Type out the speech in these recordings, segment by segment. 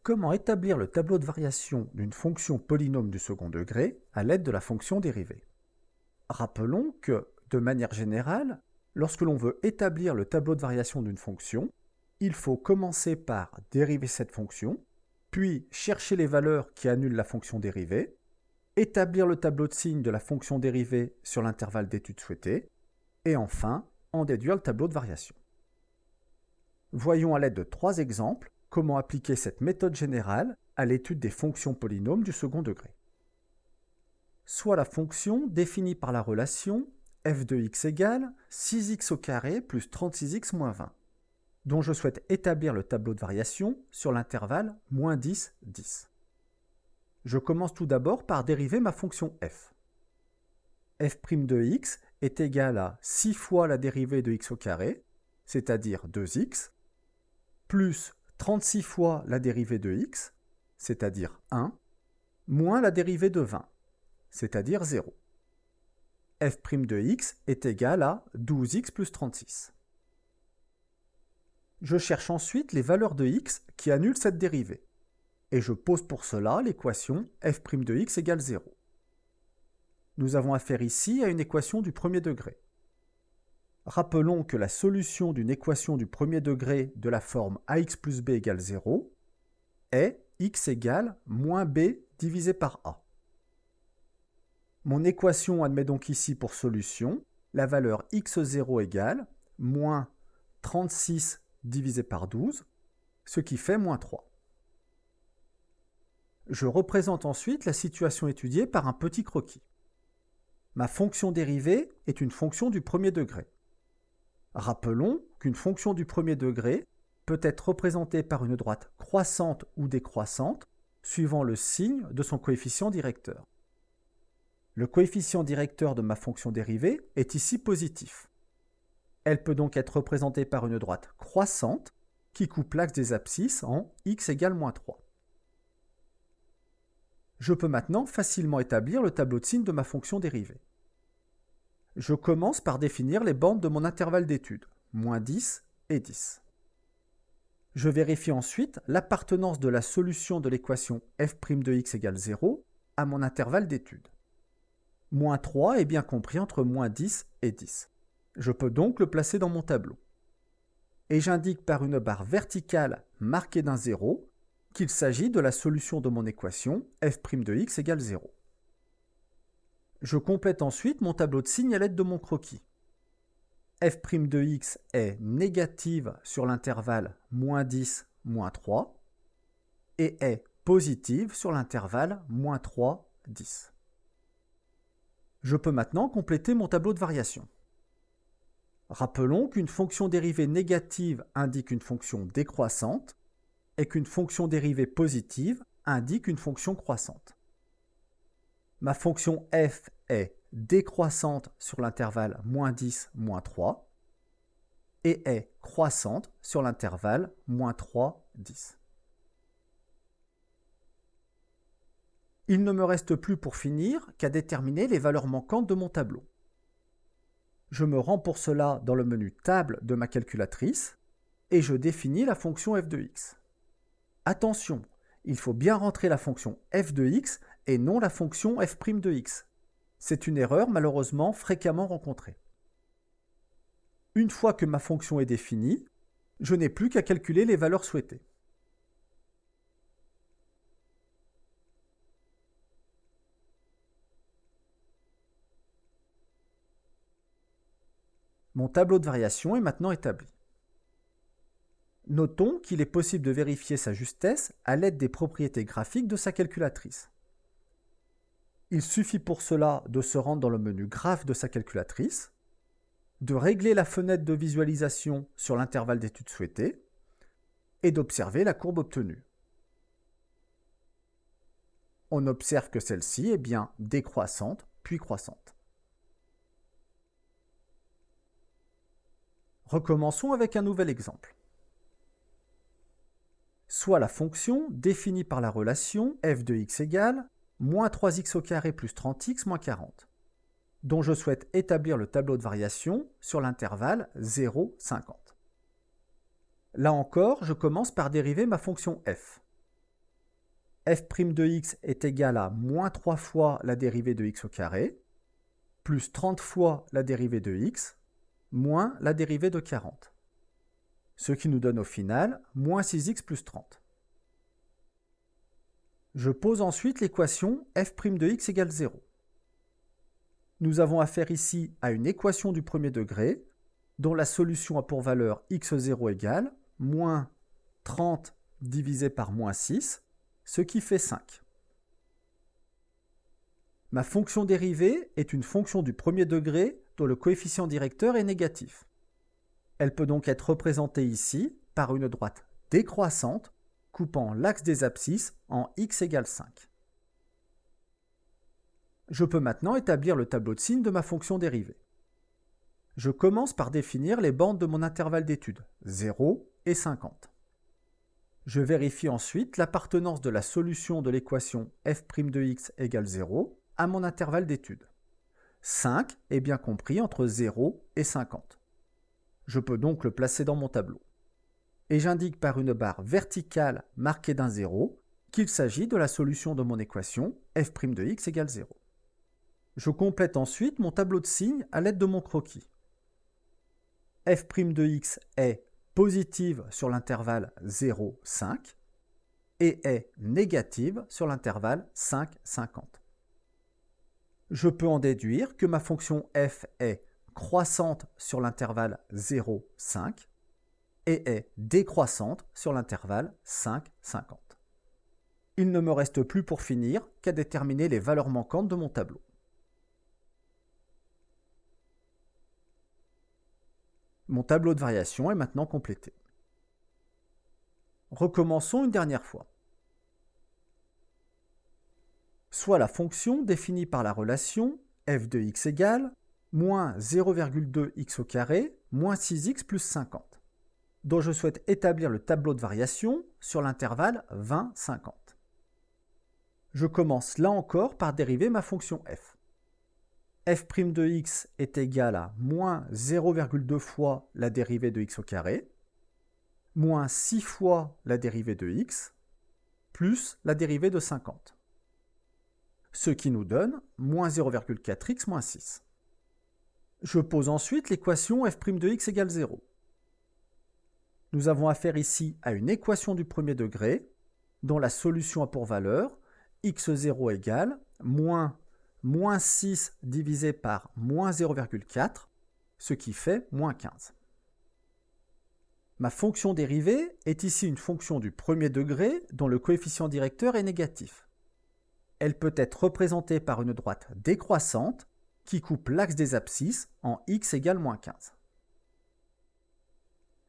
Comment établir le tableau de variation d'une fonction polynôme du second degré à l'aide de la fonction dérivée? Rappelons que, de manière générale, lorsque l'on veut établir le tableau de variation d'une fonction, il faut commencer par dériver cette fonction, puis chercher les valeurs qui annulent la fonction dérivée, établir le tableau de signes de la fonction dérivée sur l'intervalle d'étude souhaité, et enfin en déduire le tableau de variation. Voyons à l'aide de 3 exemples comment appliquer cette méthode générale à l'étude des fonctions polynômes du second degré. Soit la fonction définie par la relation f de x égale 6x au carré plus 36x moins 20, dont je souhaite établir le tableau de variation sur l'intervalle moins 10, 10. Je commence tout d'abord par dériver ma fonction f. f' de x est égal à 6 fois la dérivée de x au carré, c'est-à-dire 2x, plus 36 fois la dérivée de x, c'est-à-dire 1, moins la dérivée de 20, c'est-à-dire 0. f' de x est égal à 12x plus 36. Je cherche ensuite les valeurs de x qui annulent cette dérivée, et je pose pour cela l'équation f' de x égale 0. Nous avons affaire ici à une équation du premier degré. Rappelons que la solution d'une équation du premier degré de la forme ax plus b égale 0 est x égale moins b divisé par a. Mon équation admet donc ici pour solution la valeur x0 égale moins 36 divisé par 12, ce qui fait moins 3. Je représente ensuite la situation étudiée par un petit croquis. Ma fonction dérivée est une fonction du premier degré. Rappelons qu'une fonction du premier degré peut être représentée par une droite croissante ou décroissante suivant le signe de son coefficient directeur. Le coefficient directeur de ma fonction dérivée est ici positif. Elle peut donc être représentée par une droite croissante qui coupe l'axe des abscisses en x égale moins 3. Je peux maintenant facilement établir le tableau de signes de ma fonction dérivée. Je commence par définir les bornes de mon intervalle d'étude, moins 10 et 10. Je vérifie ensuite l'appartenance de la solution de l'équation f' de x égale 0 à mon intervalle d'étude. Moins 3 est bien compris entre moins 10 et 10. Je peux donc le placer dans mon tableau. Et j'indique par une barre verticale marquée d'un 0 qu'il s'agit de la solution de mon équation f' de x égale 0. Je complète ensuite mon tableau de signes à l'aide de mon croquis. f' de x est négative sur l'intervalle moins 10, moins 3 et est positive sur l'intervalle moins 3, 10. Je peux maintenant compléter mon tableau de variation. Rappelons qu'une fonction dérivée négative indique une fonction décroissante et qu'une fonction dérivée positive indique une fonction croissante. Ma fonction f est décroissante sur l'intervalle moins 10, moins 3 et est croissante sur l'intervalle moins 3, 10. Il ne me reste plus pour finir qu'à déterminer les valeurs manquantes de mon tableau. Je me rends pour cela dans le menu Table de ma calculatrice et je définis la fonction f de x. Attention, il faut bien rentrer la fonction f de x et non la fonction f' de x. C'est une erreur malheureusement fréquemment rencontrée. Une fois que ma fonction est définie, je n'ai plus qu'à calculer les valeurs souhaitées. Mon tableau de variation est maintenant établi. Notons qu'il est possible de vérifier sa justesse à l'aide des propriétés graphiques de sa calculatrice. Il suffit pour cela de se rendre dans le menu Graphes de sa calculatrice, de régler la fenêtre de visualisation sur l'intervalle d'étude souhaité et d'observer la courbe obtenue. On observe que celle-ci est bien décroissante puis croissante. Recommençons avec un nouvel exemple. Soit la fonction définie par la relation f de x égale moins 3x au carré plus 30x moins 40, dont je souhaite établir le tableau de variation sur l'intervalle 0, 50. Là encore, je commence par dériver ma fonction f. f' de x est égal à moins 3 fois la dérivée de x au carré, plus 30 fois la dérivée de x, moins la dérivée de 40. Ce qui nous donne au final moins 6x plus 30. Je pose ensuite l'équation f' de x égale 0. Nous avons affaire ici à une équation du premier degré dont la solution a pour valeur x0 égale moins 30 divisé par moins 6, ce qui fait 5. Ma fonction dérivée est une fonction du premier degré dont le coefficient directeur est négatif. Elle peut donc être représentée ici par une droite décroissante coupant l'axe des abscisses en x égale 5. Je peux maintenant établir le tableau de signes de ma fonction dérivée. Je commence par définir les bornes de mon intervalle d'étude, 0 et 50. Je vérifie ensuite l'appartenance de la solution de l'équation f' de x égale 0 à mon intervalle d'étude. 5 est bien compris entre 0 et 50. Je peux donc le placer dans mon tableau. Et j'indique par une barre verticale marquée d'un 0 qu'il s'agit de la solution de mon équation f' de x égale 0. Je complète ensuite mon tableau de signes à l'aide de mon croquis. f' de x est positive sur l'intervalle 0, 5 et est négative sur l'intervalle 5, 50. Je peux en déduire que ma fonction f est croissante sur l'intervalle 0, 5 et est décroissante sur l'intervalle 5, 50. Il ne me reste plus pour finir qu'à déterminer les valeurs manquantes de mon tableau. Mon tableau de variation est maintenant complété. Recommençons une dernière fois. Soit la fonction définie par la relation f de x égale moins 0,2x au carré moins 6x plus 50, dont je souhaite établir le tableau de variation sur l'intervalle 20-50. Je commence là encore par dériver ma fonction f. f' de x est égal à moins 0,2 fois la dérivée de x au carré, moins 6 fois la dérivée de x, plus la dérivée de 50. Ce qui nous donne moins 0,4x moins 6. Je pose ensuite l'équation f' de x égale 0. Nous avons affaire ici à une équation du premier degré dont la solution a pour valeur x0 égale moins 6 divisé par moins 0,4, ce qui fait moins 15. Ma fonction dérivée est ici une fonction du premier degré dont le coefficient directeur est négatif. Elle peut être représentée par une droite décroissante qui coupe l'axe des abscisses en x égale moins 15.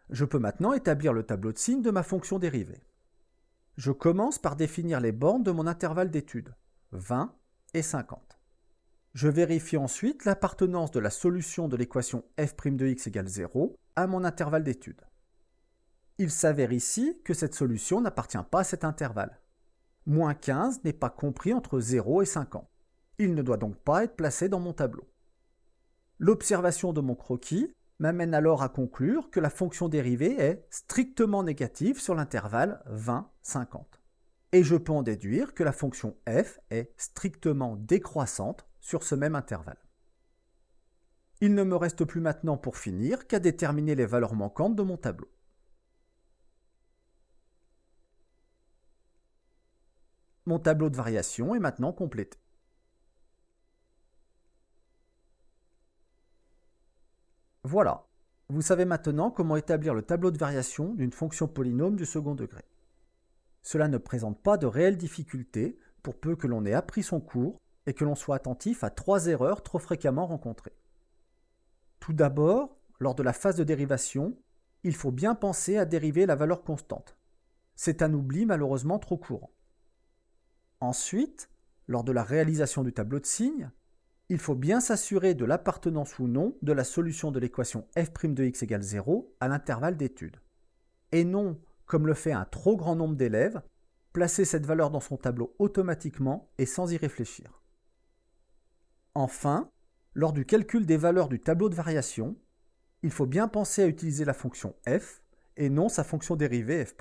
Je peux maintenant établir le tableau de signes de ma fonction dérivée. Je commence par définir les bornes de mon intervalle d'étude, 20 et 50. Je vérifie ensuite l'appartenance de la solution de l'équation f' de x égale 0 à mon intervalle d'étude. Il s'avère ici que cette solution n'appartient pas à cet intervalle. Moins 15 n'est pas compris entre 0 et 50. Il ne doit donc pas être placé dans mon tableau. L'observation de mon croquis m'amène alors à conclure que la fonction dérivée est strictement négative sur l'intervalle 20-50. Et je peux en déduire que la fonction f est strictement décroissante sur ce même intervalle. Il ne me reste plus maintenant pour finir qu'à déterminer les valeurs manquantes de mon tableau. Mon tableau de variation est maintenant complété. Voilà, vous savez maintenant comment établir le tableau de variation d'une fonction polynôme du second degré. Cela ne présente pas de réelles difficultés pour peu que l'on ait appris son cours et que l'on soit attentif à 3 erreurs trop fréquemment rencontrées. Tout d'abord, lors de la phase de dérivation, il faut bien penser à dériver la valeur constante. C'est un oubli malheureusement trop courant. Ensuite, lors de la réalisation du tableau de signes, il faut bien s'assurer de l'appartenance ou non de la solution de l'équation f' de x égale 0 à l'intervalle d'étude. Et non, comme le fait un trop grand nombre d'élèves, placer cette valeur dans son tableau automatiquement et sans y réfléchir. Enfin, lors du calcul des valeurs du tableau de variation, il faut bien penser à utiliser la fonction f et non sa fonction dérivée f'.